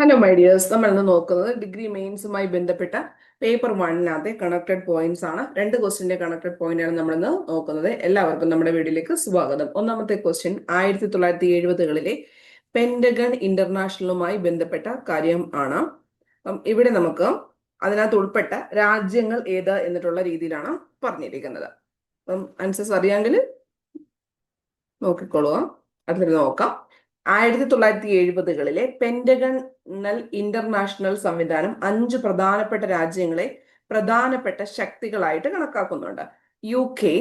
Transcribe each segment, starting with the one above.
Hello my dears, നമ്മൾ ഇന്ന് നോക്കുന്നത് ഡിഗ്രി മെയിൻസുമായി ബന്ധപ്പെട്ട പേപ്പർ വണ്ണിനകത്തെ കണക്റ്റഡ് പോയിന്റ്സ് ആണ്. രണ്ട് ക്വസ്റ്റിന്റെ കണക്റ്റഡ് പോയിന്റ് ആണ് നമ്മൾ ഇന്ന് നോക്കുന്നത്. എല്ലാവർക്കും നമ്മുടെ വീഡിയോയിലേക്ക് സ്വാഗതം. ഒന്നാമത്തെ ക്വസ്റ്റ്യൻ 1970-കളിലെ പെന്റഗൺ ഇന്റർനാഷണലുമായി ബന്ധപ്പെട്ട കാര്യം ആണ്. ഇവിടെ നമുക്ക് അതിനകത്ത് ഉൾപ്പെട്ട രാജ്യങ്ങൾ ഏത് എന്നിട്ടുള്ള രീതിയിലാണ് പറഞ്ഞിരിക്കുന്നത്. ആൻസേഴ്സ് അറിയാമെങ്കിൽ നോക്കിക്കൊള്ളുക. അതിൽ നോക്കാം. 1970-കളിലെ പെന്റഗണൽ ഇന്റർനാഷണൽ സംവിധാനം 5 പ്രധാനപ്പെട്ട രാജ്യങ്ങളെ പ്രധാനപ്പെട്ട ശക്തികളായിട്ട് കണക്കാക്കുന്നുണ്ട്. U K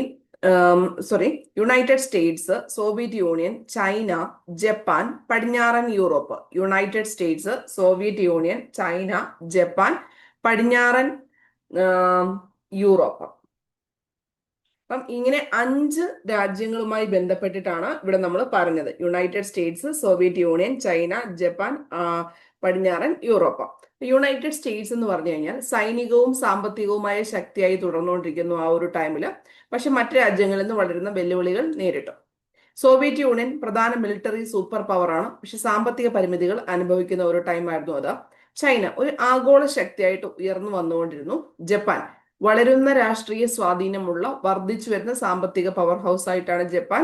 United States, Soviet Union, China, Japan, പടിഞ്ഞാറൻ Europe. United States, Soviet Union, China, Japan, പടിഞ്ഞാറൻ യൂറോപ്പ്. അപ്പം ഇങ്ങനെ 5 രാജ്യങ്ങളുമായി ബന്ധപ്പെട്ടിട്ടാണ് ഇവിടെ നമ്മൾ പറഞ്ഞത്. United States, Soviet Union, China, Japan, പടിഞ്ഞാറൻ യൂറോപ്പ്. യുണൈറ്റഡ് സ്റ്റേറ്റ്സ് എന്ന് പറഞ്ഞു കഴിഞ്ഞാൽ സൈനികവും സാമ്പത്തികവുമായ ശക്തിയായി തുടർന്നുകൊണ്ടിരിക്കുന്നു ആ ഒരു ടൈമിൽ. പക്ഷെ മറ്റു രാജ്യങ്ങളിൽ നിന്ന് വളരുന്ന വെല്ലുവിളികൾ നേരിട്ടു. സോവിയറ്റ് യൂണിയൻ പ്രധാന മിലിറ്ററി സൂപ്പർ പവറാണ്, പക്ഷെ സാമ്പത്തിക പരിമിതികൾ അനുഭവിക്കുന്ന ഒരു ടൈം ആയിരുന്നു അത്. ചൈന ഒരു ആഗോള ശക്തിയായിട്ട് ഉയർന്നു വന്നുകൊണ്ടിരുന്നു. ജപ്പാൻ വളരുന്ന രാഷ്ട്രീയ സ്വാധീനമുള്ള വർദ്ധിച്ചു വരുന്ന സാമ്പത്തിക പവർ ഹൗസ് ആയിട്ടാണ് ജപ്പാൻ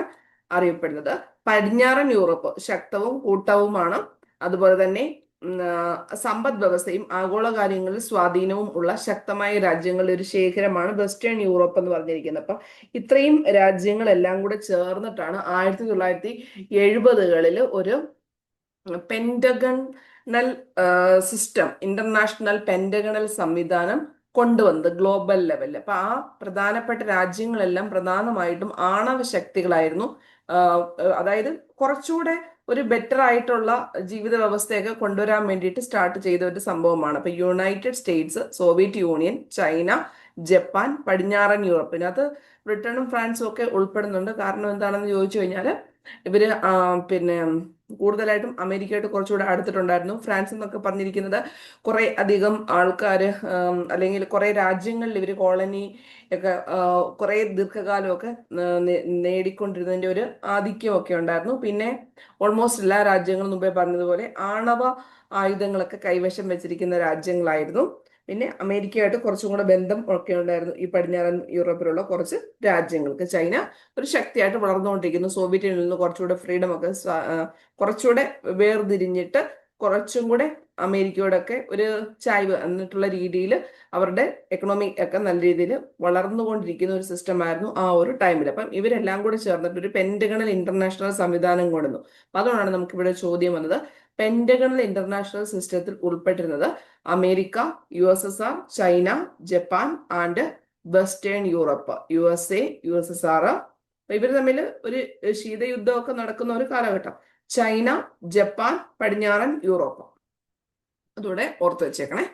അറിയപ്പെടുന്നത്. പടിഞ്ഞാറൻ യൂറോപ്പ് ശക്തവും കൂട്ടവുമാണ്. അതുപോലെ തന്നെ സമ്പദ് വ്യവസ്ഥയും ആഗോള കാര്യങ്ങളിൽ സ്വാധീനവും ഉള്ള ശക്തമായ രാജ്യങ്ങളുടെ ഒരു ശേഖരമാണ് വെസ്റ്റേൺ യൂറോപ്പ് എന്ന് പറഞ്ഞിരിക്കുന്നത്. അപ്പൊ ഇത്രയും രാജ്യങ്ങളെല്ലാം കൂടെ ചേർന്നിട്ടാണ് 1970-കളിൽ ഒരു പെന്റഗണൽ സിസ്റ്റം, ഇന്റർനാഷണൽ പെന്റഗണൽ സംവിധാനം കൊണ്ടുവന്നത് ഗ്ലോബൽ ലെവലിൽ. അപ്പൊ ആ പ്രധാനപ്പെട്ട രാജ്യങ്ങളെല്ലാം പ്രധാനമായിട്ടും ആണവ ശക്തികളായിരുന്നു. അതായത് കുറച്ചുകൂടെ ഒരു ബെറ്റർ ആയിട്ടുള്ള ജീവിത വ്യവസ്ഥയൊക്കെ കൊണ്ടുവരാൻ വേണ്ടിയിട്ട് സ്റ്റാർട്ട് ചെയ്ത ഒരു സംഭവമാണ്. അപ്പൊ United States, Soviet Union, China, Japan, പടിഞ്ഞാറൻ യൂറോപ്പ്. ഇതിനകത്ത് ബ്രിട്ടനും ഫ്രാൻസും ഒക്കെ ഉൾപ്പെടുന്നുണ്ട്. കാരണം എന്താണെന്ന് ചോദിച്ചു കഴിഞ്ഞാൽ ഇവര് പിന്നെ കൂടുതലായിട്ടും അമേരിക്കയായിട്ട് കുറച്ചുകൂടെ അടുത്തിട്ടുണ്ടായിരുന്നു. ഫ്രാൻസ് എന്നൊക്കെ പറഞ്ഞിരിക്കുന്നത് കുറെ അധികം ആൾക്കാർ അല്ലെങ്കിൽ കുറെ രാജ്യങ്ങളിൽ ഇവർ കോളനി ഒക്കെ കുറെ ദീർഘകാലമൊക്കെ നേടിക്കൊണ്ടിരുന്നതിന്റെ ഒരു ആധിക്യമൊക്കെ ഉണ്ടായിരുന്നു. പിന്നെ ഓൾമോസ്റ്റ് എല്ലാ രാജ്യങ്ങളും മുമ്പേ പറഞ്ഞതുപോലെ ആണവ ആയുധങ്ങളൊക്കെ കൈവശം വെച്ചിരിക്കുന്ന രാജ്യങ്ങളായിരുന്നു. പിന്നെ അമേരിക്കയായിട്ട് കുറച്ചും കൂടെ ബന്ധം ഒക്കെ ഉണ്ടായിരുന്നു ഈ പടിഞ്ഞാറൻ യൂറോപ്പിലുള്ള കുറച്ച് രാജ്യങ്ങൾക്ക്. ചൈന ഒരു ശക്തിയായിട്ട് വളർന്നുകൊണ്ടിരിക്കുന്നു. സോവിയറ്റ് യൂണിയനിൽ നിന്ന് കുറച്ചുകൂടെ ഫ്രീഡം ഒക്കെ കുറച്ചുകൂടെ വേർതിരിഞ്ഞിട്ട് കുറച്ചും കൂടെ അമേരിക്കയോടൊക്കെ ഒരു ചായ്വ് എന്നിട്ടുള്ള രീതിയിൽ അവരുടെ എക്കണോമി ഒക്കെ നല്ല രീതിയിൽ വളർന്നുകൊണ്ടിരിക്കുന്ന ഒരു സിസ്റ്റം ആയിരുന്നു ആ ഒരു ടൈമിൽ. അപ്പം ഇവരെല്ലാം കൂടെ ചേർന്നിട്ട് ഒരു പെന്റഗണൽ ഇന്റർനാഷണൽ സംവിധാനം കൊണ്ടുവന്നു. അപ്പൊ അതുകൊണ്ടാണ് നമുക്ക് ഇവിടെ ചോദ്യം വന്നത്. പെന്റഗണൽ ഇന്റർനാഷണൽ സിസ്റ്റത്തിൽ ഉൾപ്പെട്ടിരുന്നത് America, USSR, China, Japan and western Europe, USA, USSR. ഇവർ തമ്മിൽ ഒരു ശീതയുദ്ധമൊക്കെ നടക്കുന്ന ഒരു കാലഘട്ടം. ചൈന, ജപ്പാൻ, പടിഞ്ഞാറൻ യൂറോപ്പ്. അതോടെ ഓർത്ത് വെച്ചേക്കണേ.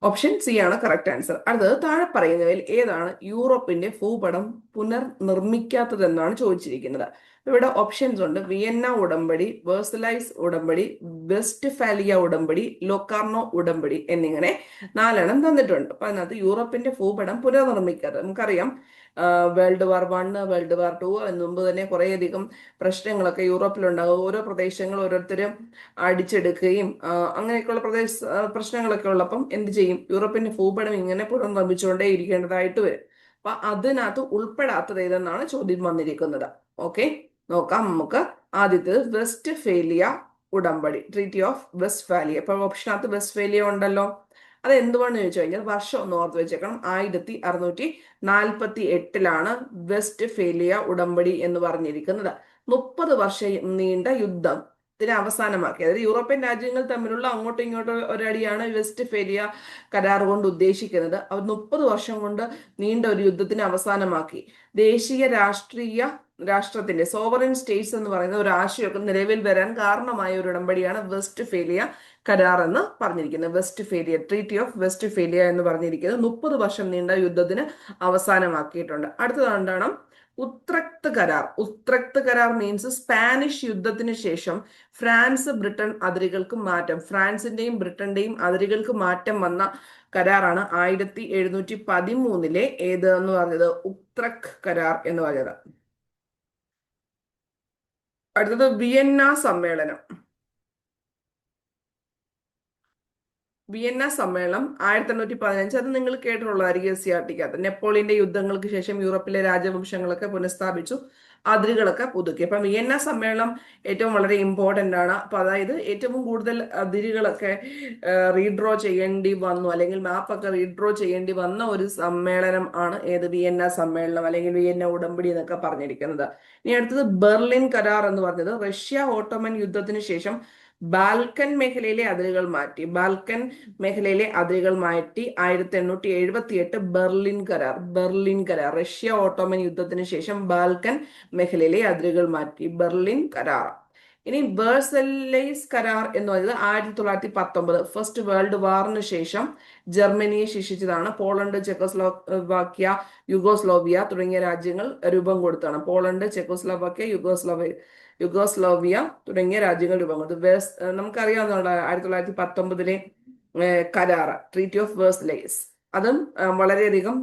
ഓപ്ഷൻ സി ആണ് കറക്റ്റ് ആൻസർ. അടുത്തത് താഴെ പറയുന്നവയിൽ ഏതാണ് യൂറോപ്പിന്റെ ഭൂപടം പുനർനിർമ്മിക്കാത്തതെന്നാണ് ചോദിച്ചിരിക്കുന്നത്. ഇവിടെ ഓപ്ഷൻസ് ഉണ്ട്. വിയന്ന ഉടമ്പടി, വേഴ്സലൈസ് ഉടമ്പടി, വെസ്റ്റ്ഫാലിയ ഉടമ്പടി, ലൊക്കാർണോ ഉടമ്പടി എന്നിങ്ങനെ 4 തന്നിട്ടുണ്ട്. അപ്പൊ അതിനകത്ത് യൂറോപ്പിന്റെ ഭൂപടം പുനർനിർമ്മിക്കാത്തത് നമുക്കറിയാം. വേൾഡ് വാർ 1, വേൾഡ് വാർ 2 മുമ്പ് തന്നെ കുറേയധികം പ്രശ്നങ്ങളൊക്കെ യൂറോപ്പിലുണ്ടാകും. ഓരോ പ്രദേശങ്ങൾ ഓരോരുത്തരും അടിച്ചെടുക്കുകയും അങ്ങനെയൊക്കെയുള്ള പ്രശ്നങ്ങളൊക്കെ ഉള്ളപ്പം എന്ത് ചെയ്യും? യൂറോപ്പിന്റെ ഭൂപടം ഇങ്ങനെ പുനർനിർമ്മിച്ചുകൊണ്ടേ ഇരിക്കേണ്ടതായിട്ട് വരും. അപ്പൊ അതിനകത്ത് ഉൾപ്പെടാത്തത് ഏതെന്നാണ് ചോദ്യം വന്നിരിക്കുന്നത്. ഓക്കെ, നോക്കാം നമുക്ക്. ആദ്യത്തേത് വെസ്റ്റ്ഫേലിയ ഉടമ്പടി, ട്രീറ്റി ഓഫ് വെസ്റ്റ്ഫാലിയ. ഇപ്പൊ ഓപ്ഷനകത്ത് വെസ്റ്റ്ഫേലിയ ഉണ്ടല്ലോ. അത് എന്തുകൊണ്ടെന്ന് ചോദിച്ചു കഴിഞ്ഞാൽ വർഷം ഒന്ന് ഓർത്ത് വെച്ചേക്കണം. 1648 വെസ്റ്റ്ഫേലിയ ഉടമ്പടി എന്ന് പറഞ്ഞിരിക്കുന്നത്. 30 വർഷം നീണ്ട യുദ്ധം ഇതിനെ അവസാനമാക്കി. അതായത് യൂറോപ്യൻ രാജ്യങ്ങൾ തമ്മിലുള്ള അങ്ങോട്ടും ഇങ്ങോട്ടും ഒരടിയാണ് വെസ്റ്റ്ഫേലിയ കരാർ കൊണ്ട് ഉദ്ദേശിക്കുന്നത്. അവർ 30 വർഷം കൊണ്ട് നീണ്ട ഒരു യുദ്ധത്തിന് അവസാനമാക്കി. ദേശീയ രാഷ്ട്രത്തിന്റെ സോവറിൻ സ്റ്റേറ്റ്സ് എന്ന് പറയുന്ന ഒരു ആശയമൊക്കെ നിലവിൽ വരാൻ കാരണമായ ഒരു ഉടമ്പടിയാണ് വെസ്റ്റ്ഫേലിയ കരാർ എന്ന് പറഞ്ഞിരിക്കുന്നത്. വെസ്റ്റ്ഫേലിയ, ട്രീറ്റി ഓഫ് വെസ്റ്റ്ഫേലിയ എന്ന് പറഞ്ഞിരിക്കുന്നത് 30 വർഷം നീണ്ട യുദ്ധത്തിന് അവസാനമാക്കിയിട്ടുണ്ട്. അടുത്തത് എന്താണ്? ഉത്രക്ത് കരാർ. ഉത്രക്ത് കരാർ മീൻസ് സ്പാനിഷ് യുദ്ധത്തിന് ശേഷം ഫ്രാൻസ് ബ്രിട്ടൻ അതിരുകൾക്ക് മാറ്റം, ഫ്രാൻസിന്റെയും ബ്രിട്ടന്റെയും അതിരുകൾക്ക് മാറ്റം വന്ന കരാറാണ് 1713 ഏത് എന്ന് പറഞ്ഞത്? ഉത്രക് കരാർ എന്ന് പറഞ്ഞത്. അടുത്തത് വിയന്ന സമ്മേളനം. വിയന്ന സമ്മേളനം 1815, അത് നിങ്ങൾ കേട്ടിട്ടുള്ളതായിരിക്കും SCERT-ക്കകത്ത്. നെപ്പോളിയന്റെ യുദ്ധങ്ങൾക്ക് ശേഷം യൂറോപ്പിലെ രാജവംശങ്ങളൊക്കെ പുനഃസ്ഥാപിച്ചു, അതിരുകളൊക്കെ പുതുക്കി. അപ്പം വിയന്ന സമ്മേളനം ഏറ്റവും വളരെ ഇമ്പോർട്ടന്റ് ആണ്. അപ്പൊ അതായത് ഏറ്റവും കൂടുതൽ അതിരുകളൊക്കെ റീഡ്രോ ചെയ്യേണ്ടി വന്നു, അല്ലെങ്കിൽ മാപ്പൊക്കെ റീഡ്രോ ചെയ്യേണ്ടി വന്ന ഒരു സമ്മേളനം ആണ് ഏത് വിയന്ന സമ്മേളനം അല്ലെങ്കിൽ വിയന്ന ഉടമ്പടി എന്നൊക്കെ പറഞ്ഞിരിക്കുന്നത്. ഇനി അടുത്തത് ബെർലിൻ കരാർ എന്ന് പറഞ്ഞത് റഷ്യ ഓട്ടോമൻ യുദ്ധത്തിന് ശേഷം ബാൽക്കൻ മേഖലയിലെ അതിരുകൾ മാറ്റി. ബാൽക്കൻ മേഖലയിലെ അതിരുകൾ മാറ്റി 1878 ബെർലിൻ കരാർ. ബെർലിൻ കരാർ റഷ്യ ഓട്ടോമൻ യുദ്ധത്തിന് ശേഷം ബാൽക്കൻ മേഖലയിലെ അതിരുകൾ മാറ്റി, ബെർലിൻ കരാർ. ഇനി വേഴ്സലൈസ് കരാർ എന്ന് പറയുന്നത് 1919 ഫസ്റ്റ് വേൾഡ് വാറിന് ശേഷം ജർമ്മനിയെ ശിക്ഷിച്ചതാണ്. പോളണ്ട്, ചെക്കോസ്ലോവാക്യ, യുഗോസ്ലോവിയ തുടങ്ങിയ രാജ്യങ്ങൾ രൂപം കൊടുത്താണ്. പോളണ്ട്, ചെക്കോസ്ലോവാക്യ, യുഗോസ്ലോവിയ തുടങ്ങിയ രാജ്യങ്ങൾ രൂപം കൊടുത്തു. നമുക്കറിയാവുന്ന 1919 കരാർ, ട്രീറ്റി ഓഫ് വേഴ്സലൈസ്, അതും വളരെയധികം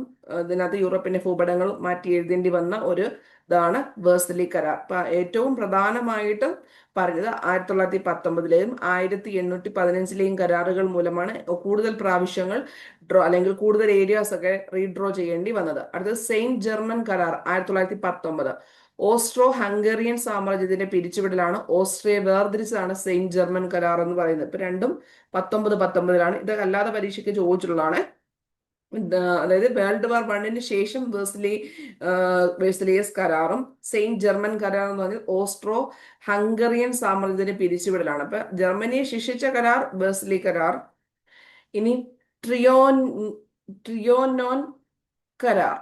ഇതിനകത്ത് യൂറോപ്പിന്റെ ഭൂപടങ്ങൾ മാറ്റി എഴുതേണ്ടി വന്ന ഒരു ഇതാണ് വേഴ്സലി കരാർ. അപ്പൊ ഏറ്റവും പ്രധാനമായിട്ട് പറഞ്ഞത് 1919 1815 കരാറുകൾ മൂലമാണ് കൂടുതൽ പ്രാവശ്യങ്ങൾ അല്ലെങ്കിൽ കൂടുതൽ ഏരിയാസ് ഒക്കെ റീഡ്രോ ചെയ്യേണ്ടി വന്നത്. അടുത്തത് സെയിന്റ് ജർമ്മൻ കരാർ 1919. ഓസ്ട്രോ ഹംഗേറിയൻ സാമ്രാജ്യത്തിന്റെ പിരിച്ചുവിടലാണ്. ഓസ്ട്രിയ വേർതിരിച്ചതാണ് സെയിന്റ് ജർമ്മൻ കരാർ എന്ന് പറയുന്നത്. ഇപ്പൊ രണ്ടും 1919 ഇത് അല്ലാതെ പരീക്ഷയ്ക്ക് ചോദിച്ചിട്ടുള്ളതാണ്. അതായത് വേൾഡ് വാർ വണ്ണിന് ശേഷം വേഴ്സലിയസ് കരാറും സെയിന്റ് ജർമ്മൻ കരാർ എന്ന് പറഞ്ഞാൽ ഓസ്ട്രോ ഹംഗറിയൻ സാമ്രാജ്യത്തിന്റെ പിരിച്ചുവിടലാണ്. അപ്പൊ ജർമ്മനിയെ ശിക്ഷിച്ച കരാർ വേഴ്സലി കരാർ. ഇനി ട്രിയോനോൻ കരാർ,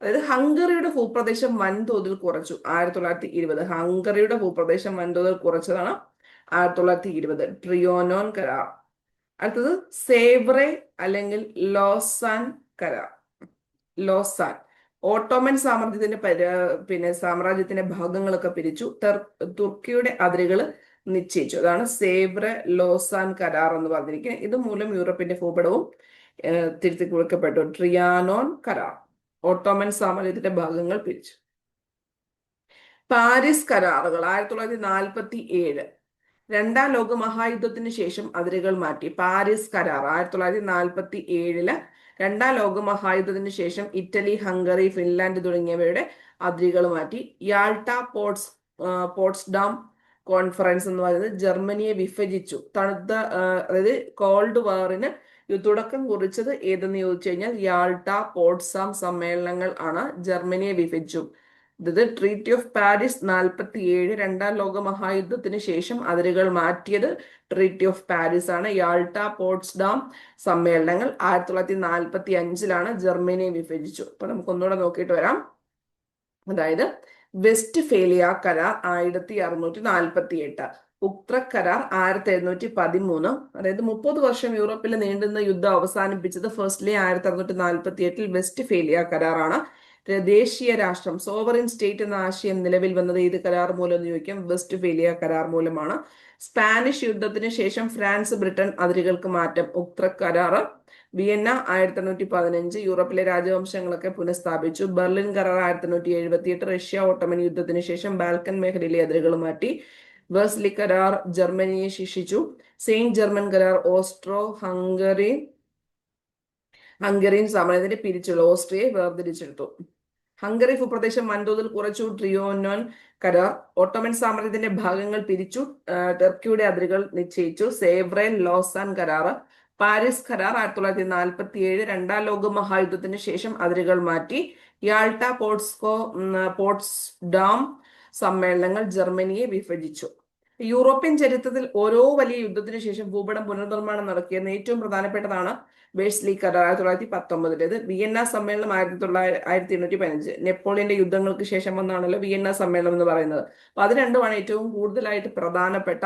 അതായത് ഹംഗറിയുടെ ഭൂപ്രദേശം വൻതോതിൽ കുറച്ചു 1920. ഹംഗറിയുടെ ഭൂപ്രദേശം വൻതോതിൽ കുറച്ചതാണ് 1920 ട്രിയോനോൻ കരാർ. അടുത്തത് സേവ്രെ അല്ലെങ്കിൽ ലോസാൻ കരാർ. ലോസാൻ ഓട്ടോമൻ സാമ്രാജ്യത്തിന്റെ ഭാഗങ്ങളൊക്കെ പിരിച്ചു, തുർക്കിയുടെ അതിരുകൾ നിശ്ചയിച്ചു. അതാണ് സേവ്രെ ലോസാൻ കരാർ എന്ന് പറഞ്ഞിരിക്കുന്നത്. ഇത് മൂലം യൂറോപ്പിന്റെ ഭൂപടവും തിരുത്തി കുറിക്കപ്പെട്ടു. ട്രിയാനോൻ കരാർ ഓട്ടോമൻ സാമ്രാജ്യത്തിന്റെ ഭാഗങ്ങൾ പിരിച്ചു. പാരീസ് കരാറുകൾ 1947 രണ്ടാം ലോക മഹായുദ്ധത്തിന് ശേഷം അതിരുകൾ മാറ്റി. പാരീസ് കരാർ 1947 രണ്ടാം ലോക മഹായുദ്ധത്തിന് ശേഷം ഇറ്റലി, ഹംഗറി, ഫിൻലാൻഡ് തുടങ്ങിയവയുടെ അതിരുകൾ മാറ്റി. യാൾട്ട പോട്സ്ഡാം കോൺഫറൻസ് എന്ന് പറയുന്നത് ജർമ്മനിയെ വിഭജിച്ചു. അതായത് കോൾഡ് വാറിന് തുടക്കം കുറിച്ചത് ഏതെന്ന് ചോദിച്ചു കഴിഞ്ഞാൽ യാൾട്ട പോട്സ്ഡാം സമ്മേളനങ്ങൾ ആണ് ജർമ്മനിയെ വിഭജിച്ചു. ഇത് ട്രീറ്റി ഓഫ് പാരീസ് 47 രണ്ടാം ലോക മഹായുദ്ധത്തിന് ശേഷം അതിരുകൾ മാറ്റിയത് ട്രീറ്റി ഓഫ് പാരീസ് ആണ്. യാൾട്ട പോട്സ്ഡാം സമ്മേളനങ്ങൾ 1945 ജർമ്മനിയെ വിഭജിച്ചു. അപ്പൊ നമുക്ക് ഒന്നുകൂടെ നോക്കിയിട്ട് വരാം. അതായത് വെസ്റ്റ് ഫേലിയ കരാർ 1648, ഉക്ട്രക് കരാർ 1713. അതായത് 30 വർഷം യൂറോപ്പിൽ നീണ്ടുന്ന യുദ്ധം അവസാനിപ്പിച്ചത് ഫസ്റ്റ്ലി 1648 വെസ്റ്റ് ഫേലിയ കരാറാണ്. ദേശീയ രാഷ്ട്രം, സോവറിൻ സ്റ്റേറ്റ് എന്ന ആശയം നിലവിൽ വന്നത് ഏത് കരാർ മൂലം എന്ന് ചോദിക്കാം, വെസ്റ്റ് ഫേലിയ കരാർ മൂലമാണ്. സ്പാനിഷ് യുദ്ധത്തിന് ശേഷം ഫ്രാൻസ്, ബ്രിട്ടൻ അതിരുകൾക്ക് മാറ്റം, ഉക്ട്രക് കരാർ. വിയന്ന 1815 യൂറോപ്പിലെ രാജവംശങ്ങളൊക്കെ പുനഃസ്ഥാപിച്ചു. ബെർലിൻ കരാർ 1878 റഷ്യ ഓട്ടോമൻ യുദ്ധത്തിന് ശേഷം ബാൽക്കൻ മേഖലയിലെ അതിരുകൾ മാറ്റി. വേഴ്സലി കരാർ ജർമ്മനിയെ ശിക്ഷിച്ചു. സെയിന്റ് ജർമ്മൻ കരാർ ഓസ്ട്രോ ഹംഗറിയൻ സാമ്രാജ്യത്തിന്റെ പിരിച്ചുള്ള ഓസ്ട്രിയയെ വേർതിരിച്ചെടുത്തു. ഹംഗറി ഭൂപ്രദേശം വൻതോതിൽ കുറച്ചു. ട്രിയോനോൻ കരാർ ഓട്ടോമൻ സാമ്രാജ്യത്തിന്റെ ഭാഗങ്ങൾ പിരിച്ചു, ടർക്കിയുടെ അതിരുകൾ നിശ്ചയിച്ചു. സേവ്രൻ ലോസാൻ കരാർ. പാരീസ് കരാർ 1947 രണ്ടാം ലോക മഹായുദ്ധത്തിന് ശേഷം അതിരുകൾ മാറ്റി. യാൾട്ട പോട്സ്ഡാം സമ്മേളനങ്ങൾ ജർമ്മനിയെ വിഭജിച്ചു. യൂറോപ്യൻ ചരിത്രത്തിൽ ഓരോ വലിയ യുദ്ധത്തിന് ശേഷം ഭൂപടം പുനർനിർമ്മാണം നടത്തിയെന്ന് ഏറ്റവും പ്രധാനപ്പെട്ടതാണ് വേഴ്സലി കരാർ 1919. വിയന്ന സമ്മേളനം 1815 നെപ്പോളിയന്റെ യുദ്ധങ്ങൾക്ക് ശേഷം വന്നാണല്ലോ വിയന്ന സമ്മേളനം എന്ന് പറയുന്നത്. അപ്പൊ അത് രണ്ടുമാണ് ഏറ്റവും കൂടുതലായിട്ട് പ്രധാനപ്പെട്ട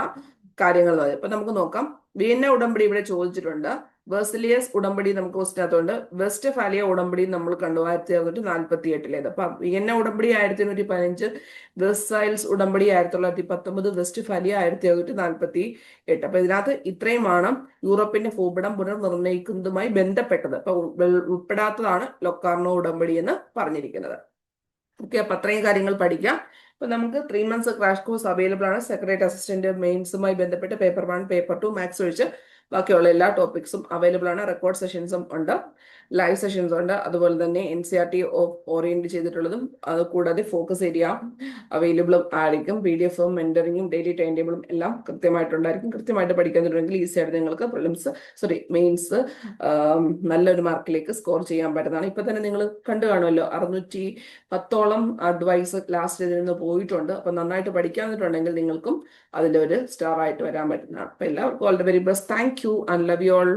കാര്യങ്ങൾ. അപ്പൊ നമുക്ക് നോക്കാം. വിയന്ന ഉടമ്പടി ഇവിടെ ചോദിച്ചിട്ടുണ്ട്. വെർസലിയസ് ഉടമ്പടി നമുക്ക് ക്വസ്റ്റിനകത്തുണ്ട്. വെസ്റ്റ് ഫാലിയ ഉടമ്പടി നമ്മൾ കണ്ടു 1948. അപ്പൊ വിയന്ന ഉടമ്പടി 1815, വെർസൈൽസ് ഉടമ്പടി 1919, വെസ്റ്റ് ഫാലിയ 1948. അപ്പൊ ഇതിനകത്ത് ഇത്രയുമാണ് യൂറോപ്പിന്റെ ഭൂപടം പുനർനിർണ്ണയിക്കുന്നതുമായി ബന്ധപ്പെട്ടത്. അപ്പൊ ഉൾപ്പെടാത്തതാണ് ലൊക്കാർണോ ഉടമ്പടി എന്ന് പറഞ്ഞിരിക്കുന്നത്. ഓക്കെ, അപ്പൊ അത്രയും കാര്യങ്ങൾ പഠിക്കാം. അപ്പൊ നമുക്ക് 3 months ക്രാഷ് കോഴ്സ് അവൈലബിൾ ആണ്. സെക്രട്ടറി അസിസ്റ്റന്റ് മെയിൻസുമായി ബന്ധപ്പെട്ട് പേപ്പർ 1, പേപ്പർ 2 മാത്സ് ഒഴിച്ച് ബാക്കിയുള്ള എല്ലാ ടോപ്പിക്സും അവൈലബിൾ ആണ്. റെക്കോർഡ് സെഷൻസും ഉണ്ട്, ലൈവ് സെഷൻസ് ഉണ്ട്. അതുപോലെ തന്നെ NCERT ഓറിയന്റ് ചെയ്തിട്ടുള്ളതും അത് കൂടാതെ ഫോക്കസ് ഏരിയ അവൈലബിളും ആയിരിക്കും. PDF മെന്ററിങ്ങും ഡെയിലി ടൈം ടേബിളും എല്ലാം കൃത്യമായിട്ടുണ്ടായിരിക്കും. കൃത്യമായിട്ട് പഠിക്കുന്നുണ്ടെങ്കിൽ ഈസി ആയിട്ട് നിങ്ങൾക്ക് മെയിൻസ് നല്ലൊരു മാർക്കിലേക്ക് സ്കോർ ചെയ്യാൻ പറ്റുന്നതാണ്. ഇപ്പൊ തന്നെ നിങ്ങൾ കണ്ടു കാണുമല്ലോ, 610ഓളം അഡ്വൈസ് ലാസ്റ്റ് ഇതിൽ നിന്ന് പോയിട്ടുണ്ട്. അപ്പൊ നന്നായിട്ട് പഠിക്കാന്നിട്ടുണ്ടെങ്കിൽ നിങ്ങൾക്കും അതിലൊരു സ്റ്റാർ ആയിട്ട് വരാൻ പറ്റുന്നതാണ്. അപ്പൊ എല്ലാവർക്കും all the very best. Thank you and love you all.